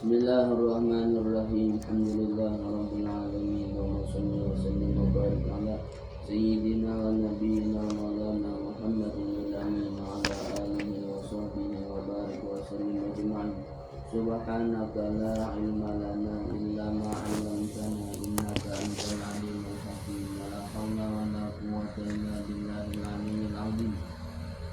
Bismillahirrahmanirrahim. Alhamdulillahirabbil alamin. Wa shalli wa sallim wa barik ala sayyidina wa nabiyyina maulana Muhammadin amin wa ala alihi wa sahbihi wa barik wa sallim ajma'in. Subhanaka la ilma lana illa ma 'allamtana innaka antal alimul hakim. La haula wa la quwwata illa billahil aliyyil 'azim.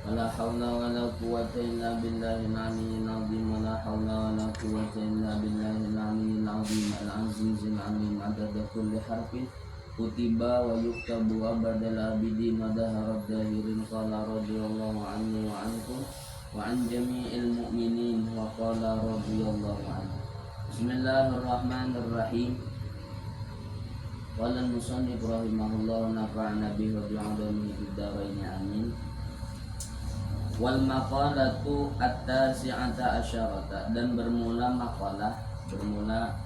ولا حول ولا قوة إلا بالله العلي العظيم ولا حول ولا قوة إلا بالله العلي العظيم العزيز العليم عدد كل حرف كتب ويكتب أبد العابدين ودهر الداهرين قال رضي الله عني وعنكم وعن جميع المؤمنين وقال رضي الله عنه. بسم الله الرحمن الرحيم. قال المصنف رحمه الله نفعنا به وبعلمه في الدارين آمين. Wal maqalatu at-tasi'ata asyarata, dan bermula maqalah, bermula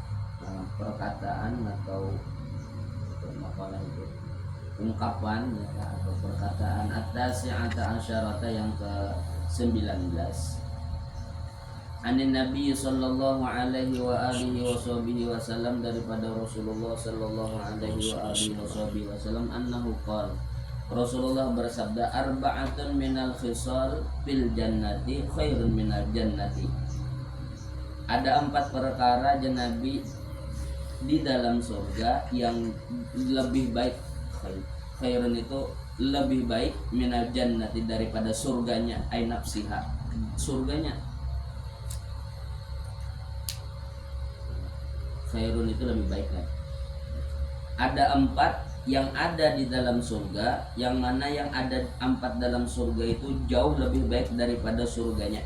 perkataan atau maqalah itu ungkapan ya, atau perkataan at-tasi'ata asyarata yang ke-19 anin Nabi sallallahu alaihi wa alihi wasallam, daripada Rasulullah sallallahu alaihi wa alihi wasallam, annahu qala, Rasulullah bersabda, arba'atun minal khisal fil jannati khairun minal jannati. Ada 4 perkara Nabi di dalam surga yang lebih baik. Khairun itu lebih baik minal jannati, daripada surganya, ay nafsiha, surganya. Khairun itu lebih baik kan. Ada 4 yang ada di dalam surga, yang mana yang ada 4 dalam surga itu jauh lebih baik daripada surganya,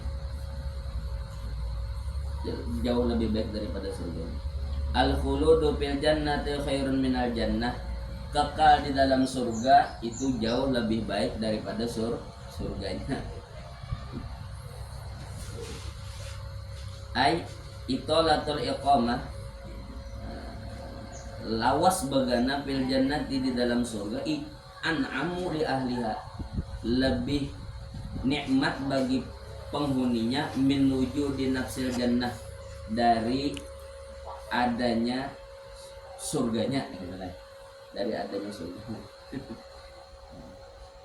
jauh lebih baik daripada surganya. Al-khuludu fil jannati khairun minal jannah, kekal di dalam surga itu jauh lebih baik daripada surganya. Ai itolatul iqamah, lawas bagana fil jannati, di dalam surga, an'amu li ahliha, lebih nikmat bagi penghuninya, menuju di nafsil jannah, dari adanya surganya, dari adanya surganya.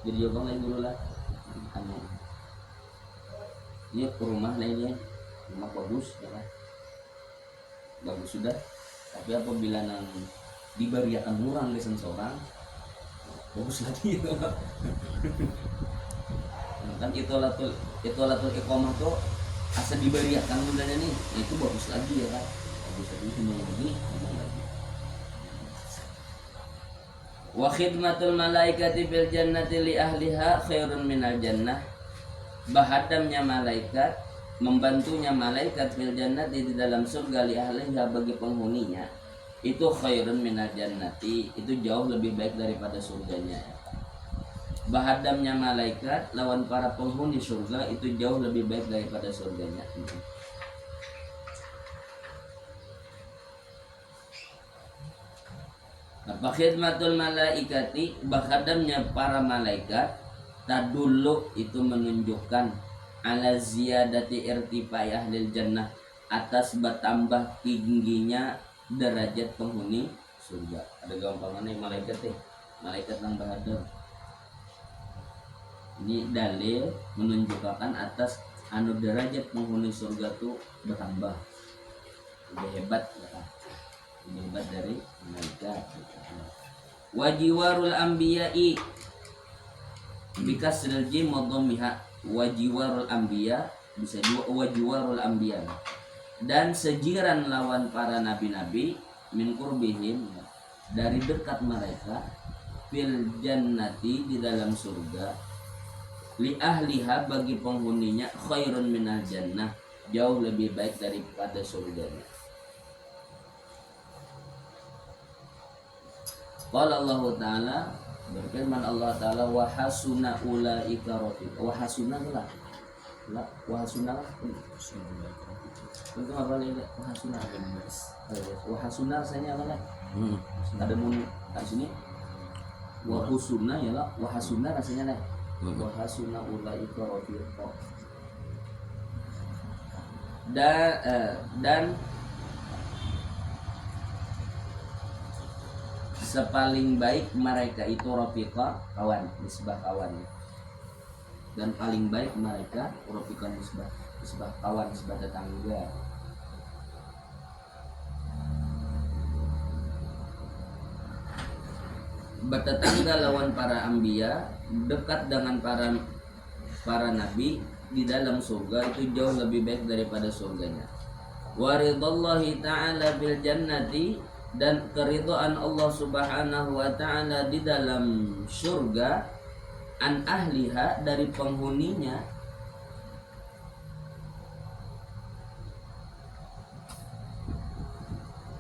Jadi jawab lagi dulu lah. Ini rumah lainnya, rumah bagus ya, bagus sudah. Tapi apabila nang diberiakan murang lesan seorang, bagus lagi itu. Kan itolatul iqamah tuh asa diberiakan mudahnya nih, itu bagus lagi ya kan. Bagus lagi ngomong lagi. Wa khidmatul malaikati fil jannati li ahliha khairun minal jannah. Bahadamnya malaikat, membantunya malaikat fil jannati, di dalam surga, li ahliha, bagi penghuninya, itu khairun minal jannati, itu jauh lebih baik daripada surganya. Bahadamnya malaikat lawan para penghuni surga itu jauh lebih baik daripada surganya. Apa khidmatul malaikati, bahadamnya para malaikat, tadullu, itu menunjukkan ala ziyadati irtifai ahlil jannah, atas bertambah tingginya derajat penghuni surga. Ada gampangannya malaikat malaikat nang bahadam. Ini dalil menunjukkan atas anu derajat penghuni surga tuh bertambah, lebih hebat ya, lebih hebat dari malaikat. Wajiwarul anbiya'i bikasril jim wa dhammiha, wajiwarul anbiya, bisa juga wajiwarul anbiya, dan sejiran lawan para nabi-nabi, min qurbihim, dari dekat mereka, fil jannati, di dalam surga, li ahliha, bagi penghuninya, khairun minal jannah, jauh lebih baik daripada surganya. Qala Allah Ta'ala, berfirman Allah Ta'ala, wa hasuna ulaika rafiqa. Wa hasuna lah. Wa hasuna lah. Untuk apa lagi? Wa hasuna. Wa hasuna rasanya apa lah? Ada mun di sini. Wa husuna ya lah. Wa hasuna rasanya lah. Wa hasuna ulaika rafiqa. Dan sepaling baik mereka itu rafiqa kawan, nisbah kawan. Dan paling baik mereka rafiqa nisbah kawan, nisbah tetangga. Bertetangga lawan para anbiya, dekat dengan para nabi di dalam surga itu jauh lebih baik daripada surganya. Wa ridallahi ta'ala bil jannati, dan keridhaan Allah Subhanahu wa taala di dalam surga, an ahliha, dari penghuninya,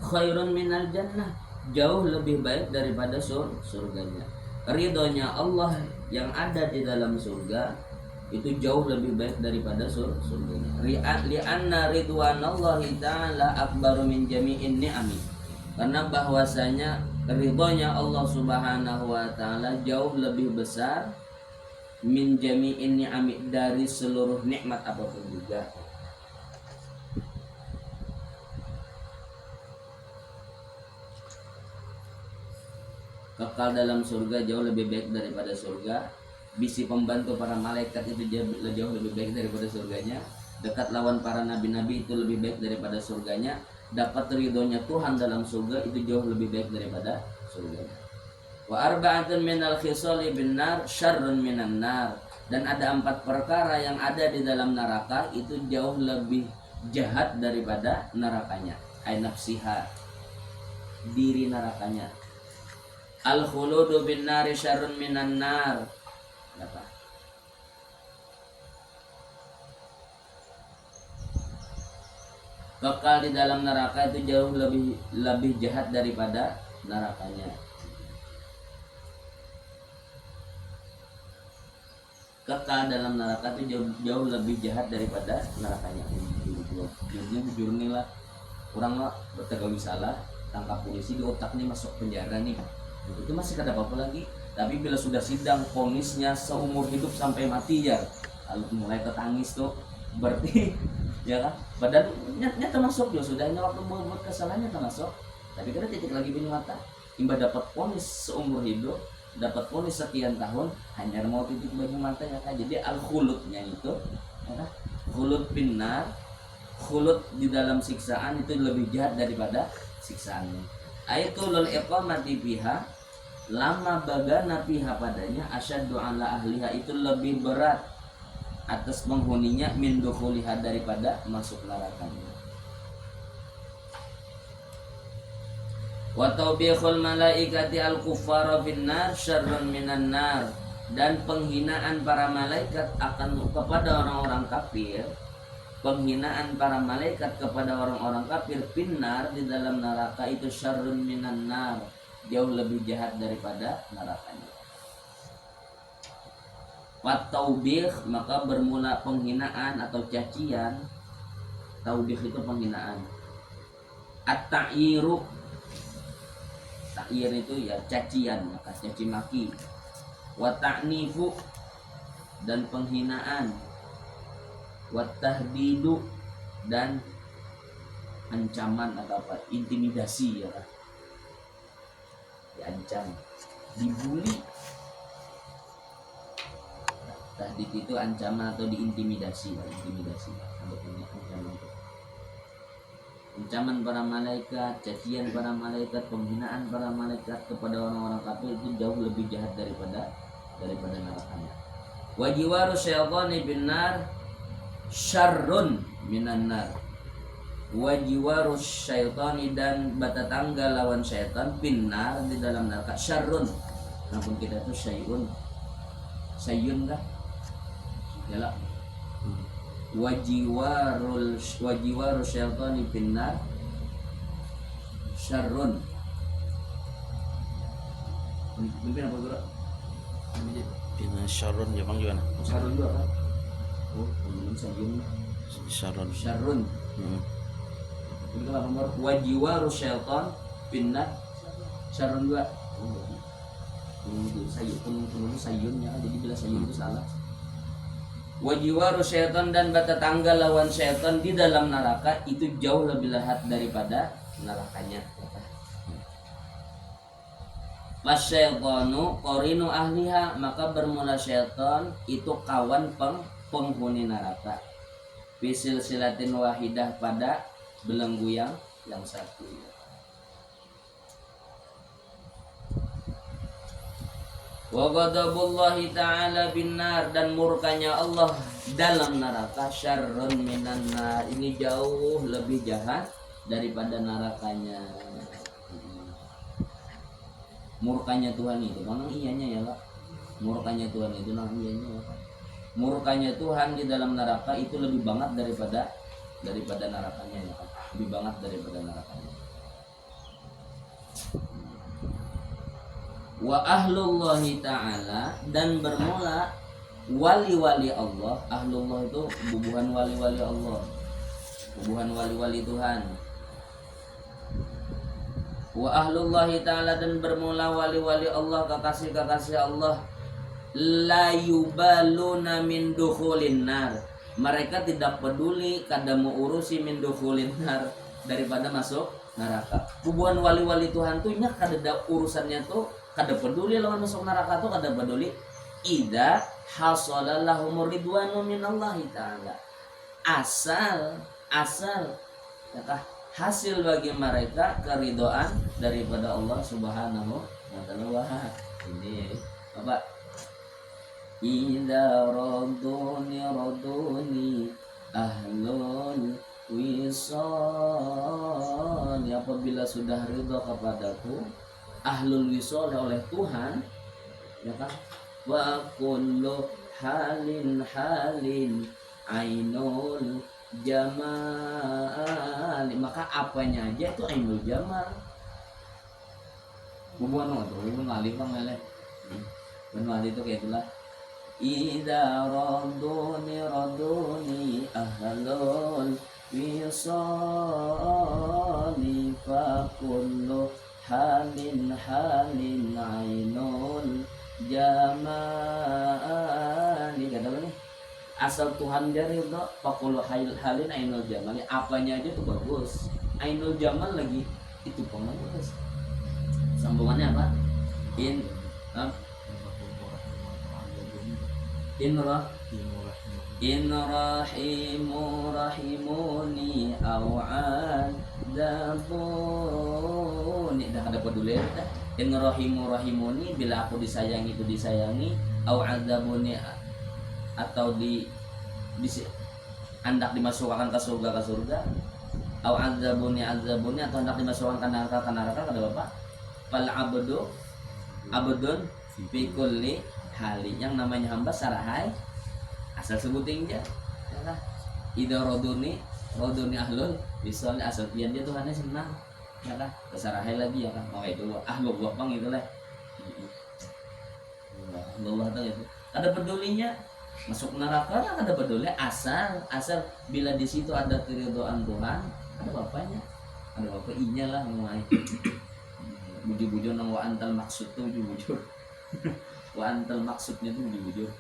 khairun minal jannah, jauh lebih baik daripada surganya. Ridhonya Allah yang ada di dalam surga itu jauh lebih baik daripada surganya. Li'anna ridwanallahi ta'ala akbaru min jami'in ni'ami, karena bahwasanya ridhonya Allah Subhanahu wa taala jauh lebih besar min jami'in ni'ami, dari seluruh nikmat apapun juga. Kekal dalam surga jauh lebih baik daripada surga. Bisi pembantu para malaikat itu jauh lebih baik daripada surganya. Dekat lawan para nabi-nabi itu lebih baik daripada surganya. Dapat ridhonya Tuhan dalam surga itu jauh lebih baik daripada surganya. Wa arba'atun minal khisali bin nar syarrun minan nar, dan ada 4 perkara yang ada di dalam neraka itu jauh lebih jahat daripada nerakanya. Ai nafsiha, diri nerakanya. Al khuludu bin nari syarrun minan nar. Apa? Kekal di dalam neraka itu jauh lebih jahat daripada nerakanya. Kekal dalam neraka itu jauh lebih jahat daripada nerakanya. Jurni lah, orang lah bertegawi salah, tangkap polisi, di otak nih masuk penjara nih. Itu masih kada apa-apa lagi. Tapi bila sudah sidang, vonisnya seumur hidup sampai mati ya, lalu mulai ketangis tuh, berarti ya kan, padahal nyata masuk ya sudah, waktu buat kesalahannya termasuk. Tapi kada titik lagi bini mata, imba dapat vonis seumur hidup, dapat vonis sekian tahun, hanya mau titik bagi mata ya kan. Jadi al khuludnya itu ya kan, khulud binar, khulud di dalam siksaan itu lebih jahat daripada siksaannya. Aitul iqamati fiha, lama bagana fiha padanya, asyaddu ala ahliha, itu lebih berat atas penghuninya min dukhuliha, daripada masuk nerakanya. Wa tawbihul malaikati al kuffara finnar syarrun minan nar, dan penghinaan para malaikat akan kepada orang-orang kafir, penghinaan para malaikat kepada orang-orang kafir finnar, di dalam neraka itu syarrun minan nar, jauh lebih jahat daripada nerakanya. Wat taubih, maka bermula penghinaan atau cacian. Taubih itu penghinaan. At-ta'iru, ta'ir itu ya cacian, maka caci maki. Wa ta'nifu, dan penghinaan. Wa tahdidu, dan ancaman atau apa, intimidasi ya kan. Diancam, dibully. Tahdid itu ancaman atau diintimidasi, intimidasi. Ancaman para malaikat, cacian para malaikat, penghinaan para malaikat kepada orang-orang kafir itu jauh lebih jahat daripada nerakanya. Wa jiwaru syaitani bin nar syarrun minan nar. Wa jiwaru syaitani, dan batatangga lawan syaitan binar, di dalam neraka, syarrun. Namun kita itu sayyun kah? Yalah. Wa jiwaru syaitani binar syarrun. Mungkin apa guru? Ini syarrun Jepang juga nah. Syarrun juga kan? Oh, ini sayyun. Syarrun. Ini kalau nomor wajiwaru syaitan pindah syarrun juga. Ini sayun sayunnya, jadi bila sayun itu salah. Wajiwaru syaitan, dan batatangga lawan syaitan di dalam neraka itu jauh lebih jahat daripada nerakanya. Wasyaitanu qarinu ahliha, maka bermula syaitan itu kawan penghuni neraka. Fisil silatin wahidah, pada belenggu yang satu. Wa ghadabullahi ta'ala binnar, dan murkanya Allah dalam neraka, syarrun minan nar, ini jauh lebih jahat daripada nerakanya. Murkanya Tuhan itu memang iyanya ya Pak. Murkanya Tuhan itu memang iyanya ya Pak. Murkanya Tuhan di dalam neraka itu lebih banget daripada nerakanya ya Pak. Lebih banget daripada nerakanya. Wa ahlullahi ta'ala, dan bermula wali-wali Allah. Ahlullah itu bubuhan wali-wali Allah, bubuhan wali-wali Tuhan. Wa ahlullahi ta'ala, dan bermula wali-wali Allah, kekasih-kekasih Allah. La yubaluna min dukhulin nar, mereka tidak peduli kada mau urusi min dukhulin nar, daripada masuk neraka. Bubuhan wali-wali Tuhan tuh nya kada ada urusannya tuh, kada peduli lawan masuk neraka tuh kada peduli. Idza hasalallahu ridwanu minallahi ta'ala, asal ya hasil bagi mereka keridhaan daripada Allah Subhanahu wa taala. Ini Bapak, idza raduni ahlul wisal, apabila sudah ridha kepadaku ahlul wisal oleh Tuhan, ya kan, wa kullu halin ainul jamal, maka apanya aja itu ainul jamal. Bubuhan itu ngalih Bang Mele. Benar itu kayak itulah. Idza raduni ahlul wisali fa kullu halin ainul jamali. Kata apa nih? Asal Tuhan dari itu pakul halin ainul jamali, apanya aja tuh bagus. Ainul jamal lagi itu pun bagus. Sambungannya apa? In rahimu rahimuni au adzabuni, dah ada peduli dah. In rahimu rahimuni, bila aku disayangi itu disayangi, au adzabuni, atau hendak dimasukkan ke surga au adzabuni atau hendak dimasukkan ke neraka kada apa? Fal abdun fi kulli hali, yang namanya hamba sarahai asal sebutin aja ya. Ida roduni ahlul bisol, asal pian dia Tuhannya senang ya kan, sarahai lagi ya kan. Oh itu ahlul bang itu lah. Allah tuh itu ada pedulinya masuk neraka, ada peduli asal bila di situ ada keridhaan Tuhan, ada bapaknya, ada bapak inya lah mulai bujur-bujur nang wa antal maksud tuh bujur wa antal maksudnya tuh bujur.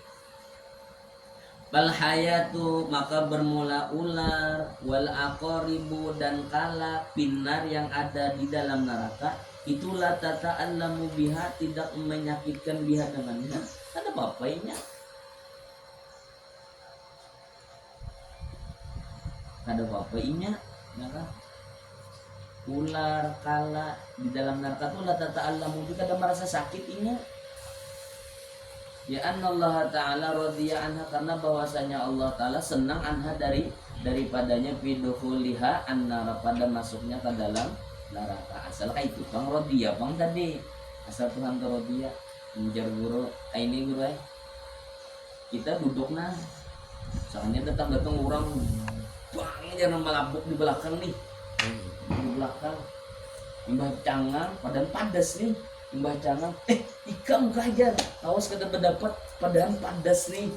Bal hayatu, maka bermula ular, wal aqaribu, dan kala pinar yang ada di dalam neraka, itulah tata'allamu biha, tidak menyakitkan biha dengannya. Ada bapaknya, ada bapaknya ya kan? Ular kala di dalam neraka tuh la tata'allamu biha, kada merasa sakit ini. Ya Allah Ta'ala radhiya anha, karena bahwasanya Allah Ta'ala senang anha daripadanya fiduhuliha annara, pada masuknya ke dalam neraka. Asal kayak itu Bang radhiya Bang tadi, asal Tuhan radhiya. Menjar guru ini guru kita duduk nah, soalnya datang orang bang jangan melabuk di belakang nih, di belakang imbah cangang padahal padas nih, imbah cangang ikam kajar lawas kada berdapat padahal padas nih,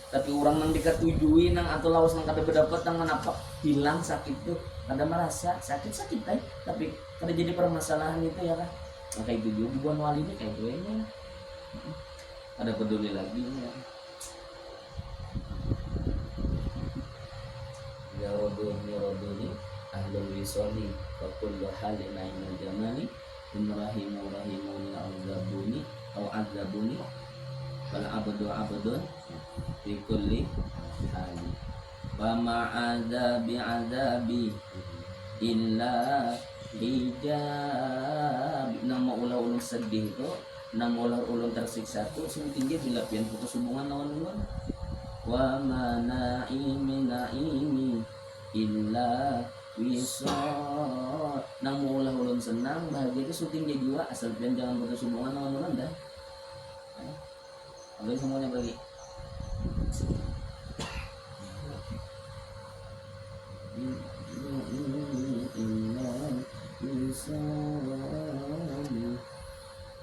tapi orang nang dikatujui nang atau lawas nang kada berdapat nang menapak hilang sakit tuh, kada merasa sakit tapi kada jadi permasalahan itu ya kan. Nah kayak gitu bukan wali ini kayak gue nya ada peduli lagi ya. Ya rodoni ahlul wisoli wa kullu halin ainul jamali in rahimuni au adzabuni wal abdun fi kulli hal wa azabi illa hijab. Nama ulah-ulah sedih itu, nama ulah-ulah tersiksa itu semakin dia bila pian putus hubungan lawan ulun. Wa naimi illa wisal. Nama ulah-ulah senang bahagia itu syuting dia jiwa asal pian jangan putus hubungan lawan ulun dah. Oke semuanya bagi.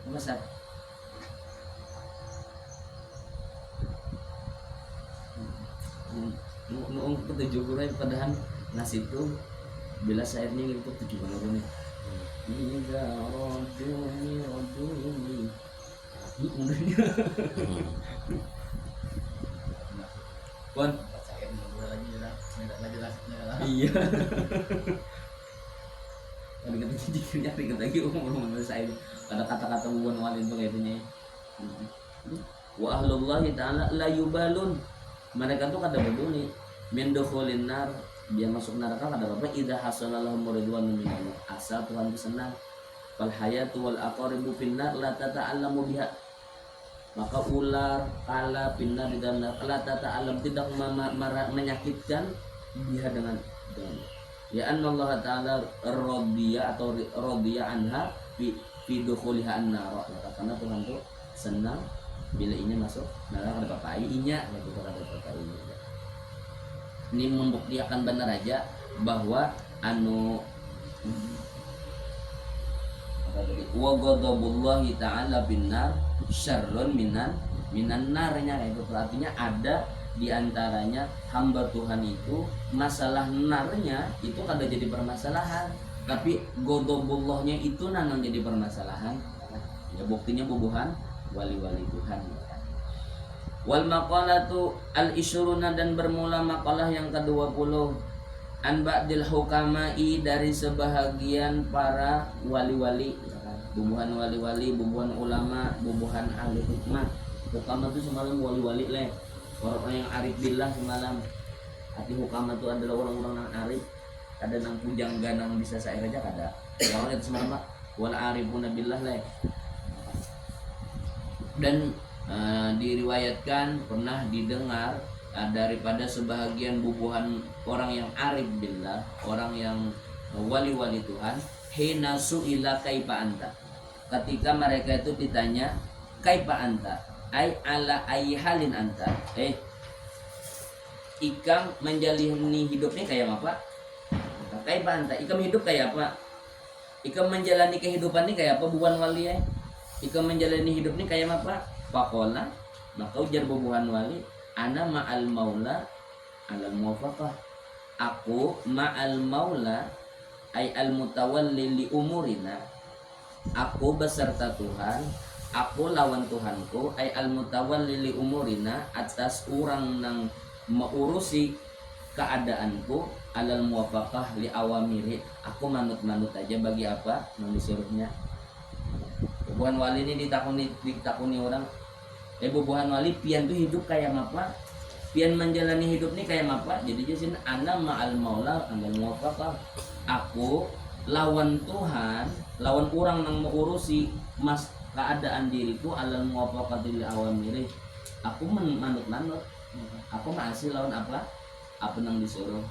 Masak. Nuung ketujuh kurai padahal nasi itu bila saya ini itu tujuh mana nih? Ida roduni. Pon. Iya. Ada kata jikirnya, ada kata lagi umur saya ada kata-kata bukan walid itu kayaknya. Wa ahlullahi ta'ala la yubalun. Mereka tuh kada peduli min dukhulin nar, dia masuk neraka kada apa idza hasalallahu ridwanun minallah. Asal Tuhan itu senang. Fal hayatu wal aqaribu finnar la tata'allamu biha. Maka ular, kala, pinnar di dalam neraka la tata'allam, tidak menyakitkan dia dengan ya Allah ta'ala radiya atau radiya anha fi dukhuliha an-nar. Karena Tuhan tuh senang bila ini masuk neraka ada papai inya gitu ada papai ini. Ini membuktikan benar aja bahwa wa ghadabullahi ta'ala binnar syarrun minan narnya itu artinya ada di antaranya hamba Tuhan itu masalah narnya itu kada jadi permasalahan, tapi godobullahnya itu nanang jadi permasalahan. Ya buktinya bubuhan wali-wali Tuhan. Wal maqalatu al-isyruna, dan bermula makalah yang ke-20 an ba'dil hukama'i, dari sebahagian para wali-wali, bubuhan wali-wali, bubuhan ulama, bubuhan ahli hikmah. Hukama itu semalam wali-wali leh, orang-orang yang arif billah semalam. Arti hukama itu adalah orang-orang yang arif, ada nang pujang ganang bisa saya aja kada. Orang itu semalam wal arifuna billah leh. Dan diriwayatkan pernah didengar daripada sebahagian bubuhan orang yang arif billah, orang yang wali-wali Tuhan, hina su'ila kaifa anta, ketika mereka itu ditanya kaifa anta, ai ala ai halin anta, ikam menjalani hidupnya kayak apa? Kaifa anta, ikam hidup kayak apa? Ikam menjalani kehidupan ini kayak apa bubuhan wali ya? Ikam menjalani hidup ini kayak apa? Pakola, maka ujar bubuhan wali, ana ma'al maula alal muwafaqah, aku ma'al maula ay al mutawalli li umurina, aku beserta Tuhan, aku lawan Tuhanku, ay al mutawalli li umurina, atas orang nang mengurusi keadaanku, alal muwafaqah li awamiri, aku manut-manut aja bagi apa yang disuruhnya. Bubuhan wali ini ditakuni orang, bubuhan wali pian tuh hidup kayak apa, pian menjalani hidup ini kayak apa. Jadi jasin ana ma'al maula alal muwafaqah, aku lawan Tuhan, lawan orang yang mengurusi mas keadaan diriku, alal muwafaqah lil awamiri, aku manut-manut, aku masih lawan apa yang disuruh.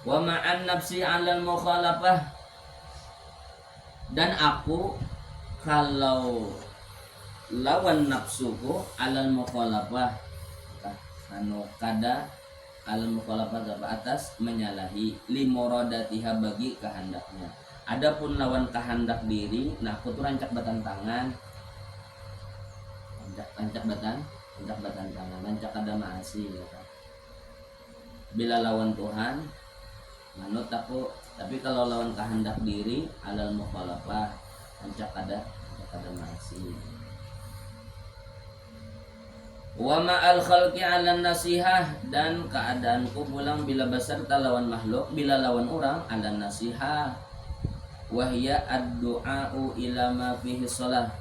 Wa ma'an nafsi alal mukhalafah, dan aku kalau lawan nafsuku alal mukhalafah, kada alal mukhalafah atas menyalahi limorodatiha, bagi kehendaknya. Adapun lawan kehendak diri, nah aku tuh rancak batang tangan, rancak batang tangan, rancak ada maasi ya kan? Bila lawan Tuhan manut aku, tapi kalau lawan kehendak diri alal mukhalafah, rancak ada maasi. Wa ma'al khalqi 'alan nasihah, dan keadaanku pulang bila beserta lawan makhluk, bila lawan orang 'alan nasihah, wahya ad-du'a'u ila ma fihi shalah,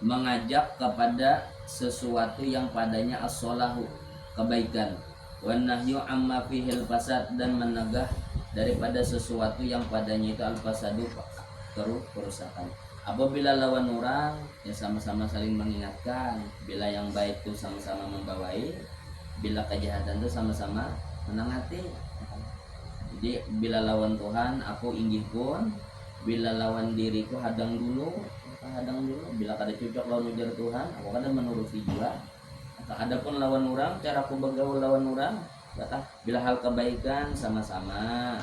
mengajak kepada sesuatu yang padanya as-shalahu, kebaikan, wan nahyu amma fihil fasad, dan menegah daripada sesuatu yang padanya itu al-fasadu, kerusakan. Apabila lawan orang ya sama-sama saling mengingatkan, bila yang baik itu sama-sama membawai, bila kejahatan itu sama-sama menangati. Jadi bila lawan Tuhan aku inggihkan, bila lawan diriku hadang dulu, bila kada cocok lawan ujar Tuhan aku kada menuruti juga. Adapun lawan orang, cara aku bergaul lawan orang, kata bila hal kebaikan sama-sama,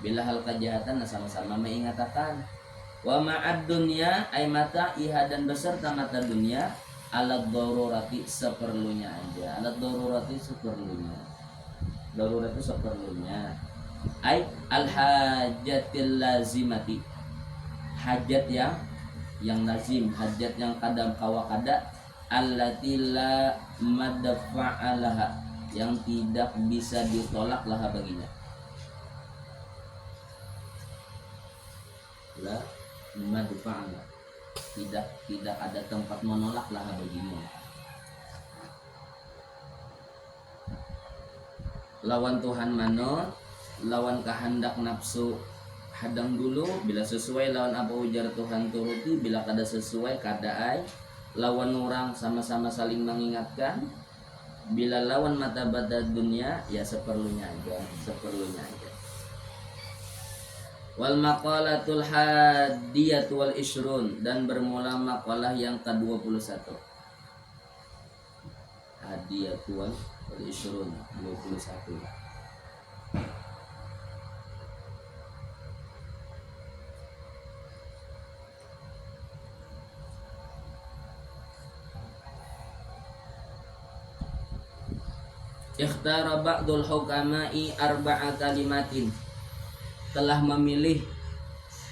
bila hal kejahatan sama-sama mengingatkan. Wa ma'ad dunya ay mata iha, dan beserta mata dunia, alat darurati, seperlunya aja. Alat darurati seperlunya. Darurat itu seperlunya. Ay al hajatil lazimati, hajat yang lazim, hajat yang kadang kawa kada, allati la madfa'alaha, yang tidak bisa ditolak laha baginya. La madfa'ala, tidak ada tempat menolak laha baginya. Lawan Tuhan manut, lawan kehendak nafsu hadang dulu, bila sesuai lawan apa ujar Tuhan turuti, bila kada sesuai kada ai. Lawan orang sama-sama saling mengingatkan, bila lawan mata bata dunia ya seperlunya aja. Wal maqalatul hadiyatu wal ishrun, dan bermula makalah yang ke-21. Hadiyatu wal ishrun, 21. Ikhtara ba'dul hukama'i arba'a kalimatin, telah memilih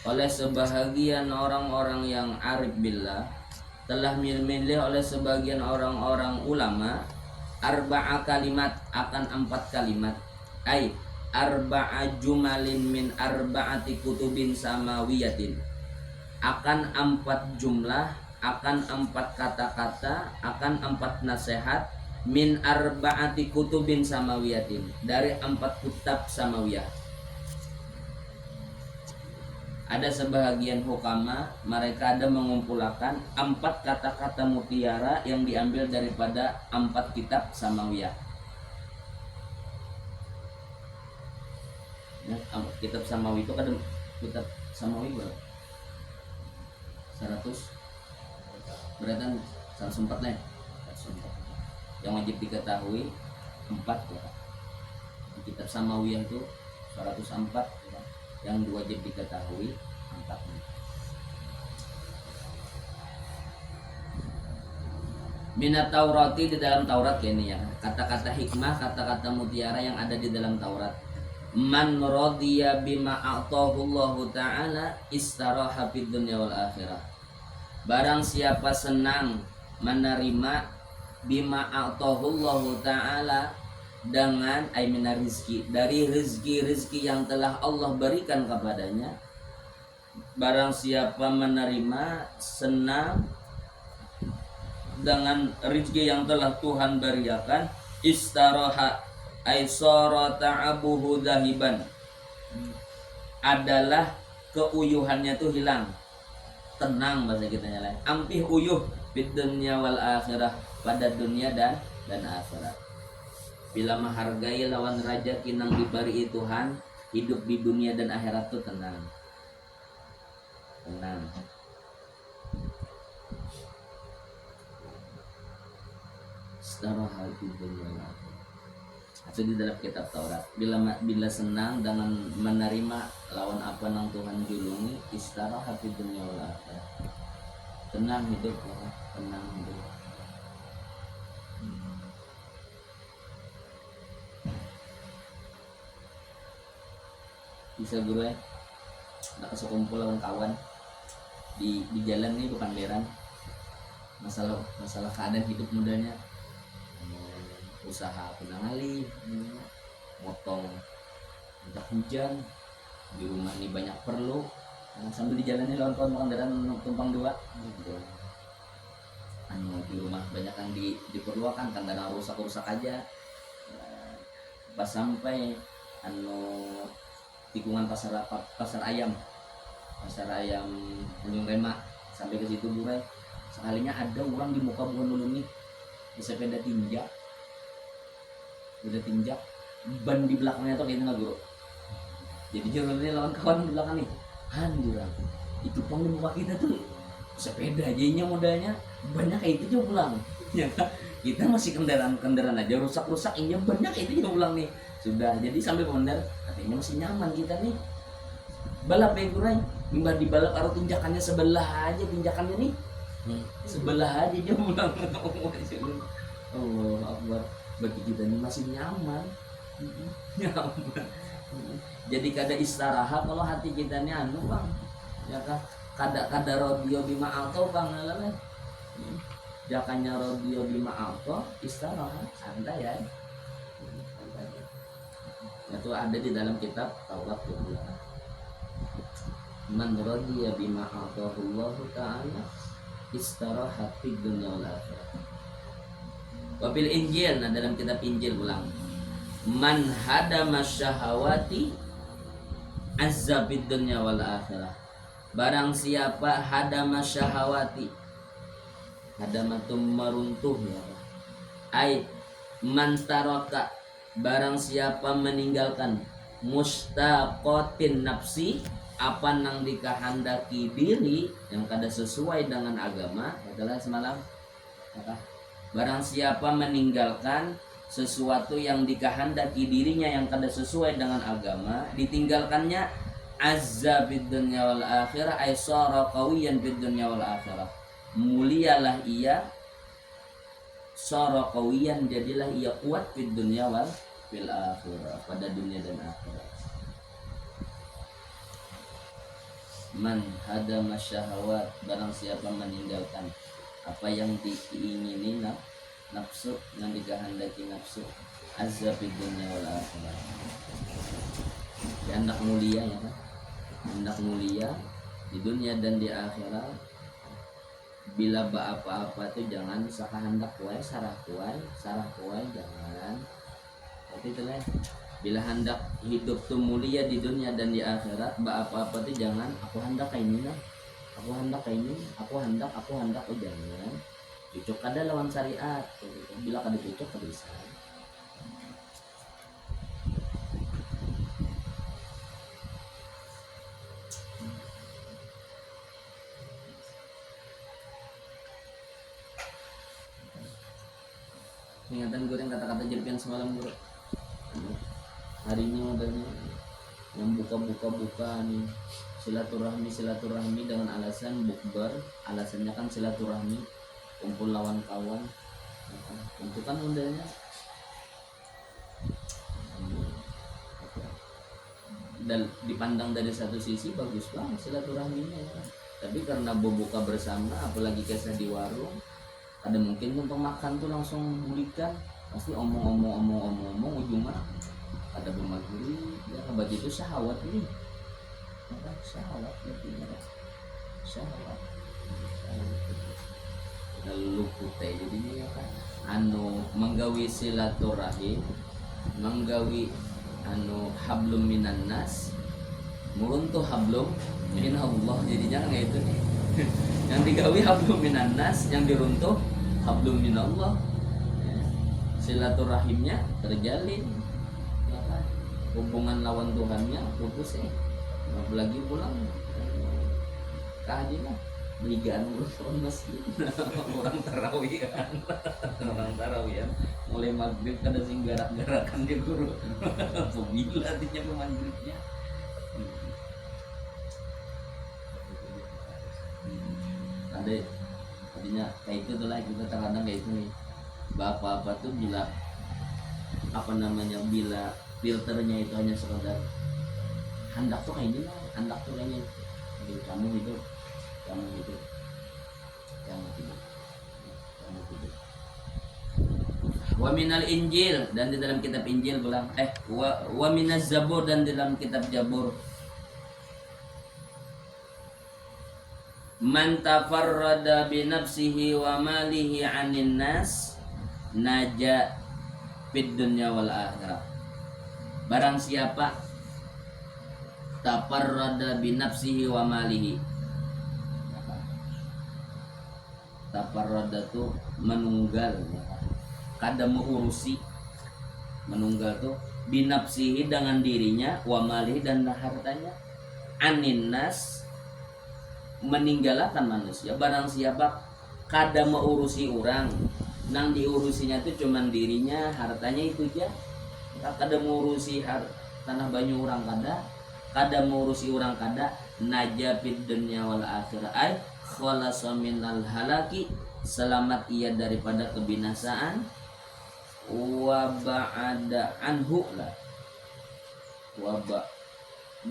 oleh sebahagian orang-orang yang arif billah, telah memilih oleh sebagian orang-orang ulama arba'a kalimat, akan 4 kalimat, ay arba'a jumalin min arba'ati kutubin samawiyatin, akan 4 jumlah, akan 4 kata-kata, akan 4 nasihat, min arba'ati kutubin samawiyatin, dari 4 kitab samawiyah. Ada sebahagian hukama mereka ada mengumpulkan 4 kata-kata mutiara yang diambil daripada 4 kitab samawiyah. Ya, kitab samawi itu kan, kitab samawi berapa? 100 berarti 104 lah. Yang wajib diketahui 4 ya. Di kitab samawiyah itu 104, yang wajib diketahui 4. Minat Taurati, di dalam Taurat ya ini ya, kata-kata hikmah, kata-kata mutiara yang ada di dalam Taurat. Man radiya bima a'tahu Allah ta'ala istaraha fid dunya wal akhirah. Barang siapa senang menerima bima a'tahu Allah ta'ala, dengan aimina rizki, dari rizki yang telah Allah berikan kepadanya. Barang siapa menerima, senang dengan rizki yang telah Tuhan berikan, istaraha aisara ta'abuhu dahiban, adalah keuyuhannya itu hilang, tenang bahasa kita nyalain, ampih uyuh fid dunya wal akhirah, pada dunia dan akhirat. Bila menghargai lawan raja kinang diberi Tuhan, hidup di dunia dan akhirat itu tenang. Istarahat di dunia. Itu di dalam kitab Taurat. Bila senang dengan menerima lawan apa nang Tuhan julungi, istarahat di dunia wal akhirah. Tenang hidup, tenang hidup. Bisa guru ya, nak sekumpul lawan kawan di jalan ini bukan beran, masalah keadaan hidup mudanya, usaha penangali, motong minta hujan, di rumah nih banyak perlu, sambil di jalan ini lawan kawan kendaraan tumpang dua gitu. Di rumah banyak yang diperlukan kendaraan rusak aja. Pas sampai tikungan pasar ayam Tanjung Rema, sampai ke situ Burai, sekalinya ada orang di muka bukan dulu nih di sepeda tinjak ban di belakangnya tuh kayaknya bro. Jadi jurusnya lawan kawan di belakang nih, jurang itu pang di muka kita tuh sepeda aja modalnya banyak kayak itu juga pulang ya kan? Kita masih kendaraan aja rusak ini banyak itu juga pulang nih sudah. Jadi sampai benar katanya masih nyaman kita nih balap ya Kurai, mimbar di balap aru tinjakannya sebelah aja nih sebelah aja dia pulang. Oh Akbar, bagi kita ini masih nyaman. Jadi kada istirahat kalau hati kita ini bang ya kan, kada radio bima auto bang lalan jakanya radio bima auto istirahat santai ya. Itu ada di dalam kitab Taurat 12. Man radiya bima atahullah ta'ala istarahat fid dunya wal akhirah. Wabil Injil, nah dalam kitab Injil ulang, man hadama syahawati azza fid dunya wal akhirah. Barang siapa hadama syahawati, hadamatum meruntuh ya, ai man taraka, barang siapa meninggalkan mustaqatin nafsi, apa nang dikehendaki diri yang kada sesuai dengan agama adalah semalam apa? Barang siapa meninggalkan sesuatu yang dikehendaki dirinya yang kada sesuai dengan agama, ditinggalkannya azza fid dunya wal akhirah, ay sara qawiyan fid dunya wal akhirah, mulialah ia, sara qawiyan jadilah ia kuat fid dunya wal akhirah, pada dunia dan akhirat. Man hadama syahawat, barang siapa meninggalkan apa yang diingini nafsu, yang dikehendaki nafsu, azza fid dunya wal akhirah, hendak mulia ya kan, hendak mulia di dunia dan di akhirat. Bila apa-apa itu jangan sakahandak kuai sarah kuai jangan. Berarti itulah bila hendak hidup tuh mulia di dunia dan di akhirat, apa-apa tuh jangan aku hendak kayak ini, aku hendak oh jangan. Cocok kada lawan syariat. Bila kada cocok kada bisa. Ingatan gue yang kata-kata Jerpian semalam guru. Hari ini modalnya yang buka nih silaturahmi dengan alasan bukber, alasannya kan silaturahmi, kumpul lawan kawan, itu kan modalnya dan dipandang dari satu sisi bagus banget silaturahminya ya. Tapi karena buka bersama, apalagi kisah di warung, ada mungkin untuk makan tuh langsung bulikan, pasti omong ujungnya ada bermaghrib ya, kabat itu syahwat ini, syahwat artinya syahwat lalu putih jadinya ya kan, menggawi silaturahim, menggawi hablum minan nas, muruntuh hablum minallah, jadinya kan itu nih. Yang digawi hablum minan nas, yang diruntuh hablum minallah, silaturahimnya terjalin ya kan? Hubungan lawan Tuhannya putus apalagi pulang kehajian ligaan orang masjid orang tarawihan mulai maghrib kada sing garak-garakan dia guru pembila artinya ke maghribnya. Ada artinya kayak itu tuh lah, kita terkadang kayak itu nih apa-apa tuh bila bila filternya itu hanya sekedar hendak tuh kayak gini lah, hendak tuh kayaknya kamu hidup wa minal Injil, dan di dalam kitab Injil bilang wa minaz Zabur, dan di dalam kitab Zabur Man tafarrada bi nafsihi wa malihi 'anin nas naja fid dunya wal akhirah. Barang siapa tafarrada bi nafsihi wa malihi. Tafarrada itu menunggal, kada mengurusi, menunggal tuh binafsihi dengan dirinya, wa malihi dan hartanya, anin nas meninggalkan manusia. Barang siapa kada mengurusi orang, nang diurusinya itu cuman dirinya, hartanya itu aja. Kada mengurusi tanah banyu orang kada mengurusi orang kada, najafid dunya wal akhirah ay khalasa minal halaki, selamat ia daripada kebinasaan, wa ba'ada anhu lah,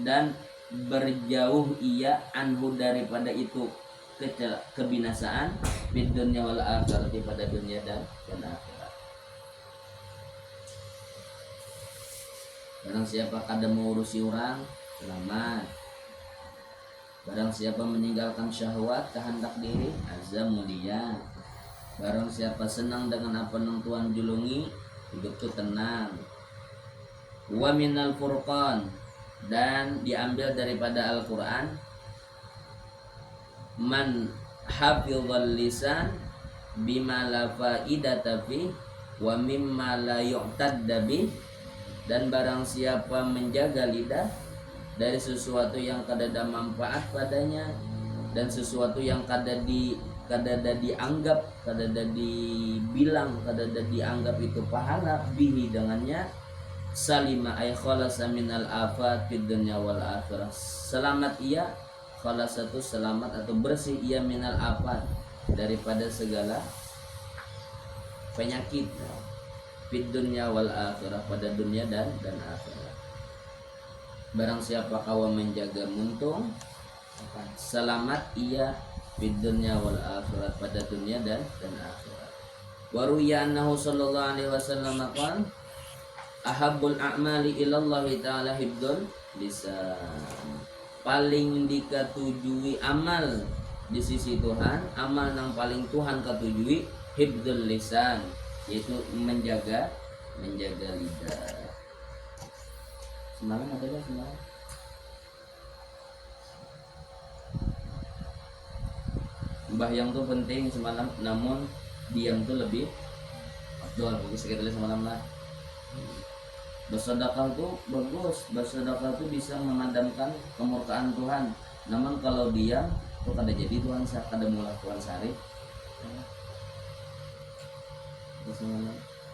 dan berjauh ia anhu daripada itu kebinasaan, fid dunya wal akhirah, pada dunia dan akhirat. Barang siapa kada mengurusi orang, selamat. Barang siapa meninggalkan syahwat kehendak diri, azam mulia. Barang siapa senang dengan apa yang Tuhan julungi, hidup itu tenang. Wa minal furqan, dan diambil daripada Al-Quran, man hafizal lisan bima la faidata fi wa mimma la yu'tadda bih, dan barang siapa menjaga lidah dari sesuatu yang kada ada manfaat padanya, dan sesuatu yang kada ada dianggap, kada ada dibilang, kada ada dianggap itu pahala bihi dengannya, salima ay khalasa minal afat fid dunya wal akhirah, selamat ia, khalasatu selamat atau bersih ia, minal afat daripada segala penyakit, fid dunya wal akhirah pada dunia dan akhirat. Barang siapa kawa menjaga muntung, selamat ia fid dunya wal akhirat pada dunia dan akhirat. Wa ruya annahu sallallahu alaihi wasallam qala ahabbul a'mali ilallah ta'ala hibdul lisan. Paling dikatujui amal di sisi Tuhan, amal yang paling Tuhan katujui, hibdul lisan, yaitu menjaga lidah. Semalam ada gak semalam? Yang tuh penting semalam, namun diam tuh lebih afdol. Bagus kita tulis semalam lah. Bersedekah tuh bagus, bersedekah tuh bisa memadamkan kemurkaan Tuhan. Namun kalau diam tuh kada jadi Tuhan, kada mulah Tuhan sari.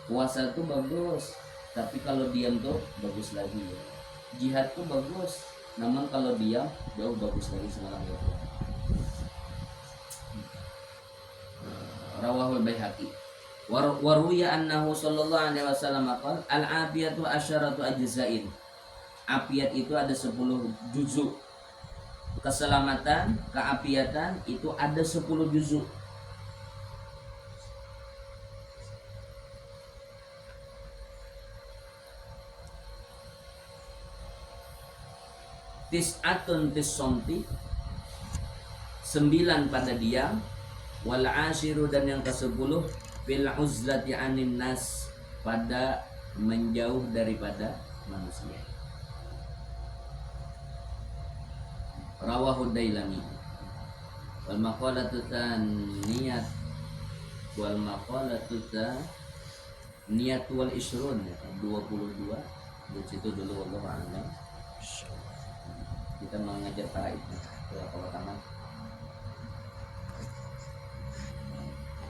Puasa tuh bagus, tapi kalau diam tuh bagus lagi ya. Jihad tuh bagus, namun kalau diam jauh bagus lagi semalam ya. Rawahul Baihaqi. Waruya annahu sallallahu alaihi wasallam qala al-afiyatu asyaratu ajzain. Afiat itu ada 10 juzuk. Keselamatan, keapiatan itu ada 10 juzuk. Tis'atun fis-somti, 9 pada diam, wal ashiru dan yang ke-10 fil uzlati anin nas, pada menjauh daripada manusia. Rawahu Dailami. Wal maqalatu tsaniyat wal maqalatu niyat wal isrun 22. Di situ dulu Allah a'lam. Kita mengajar para itu kalau tamat.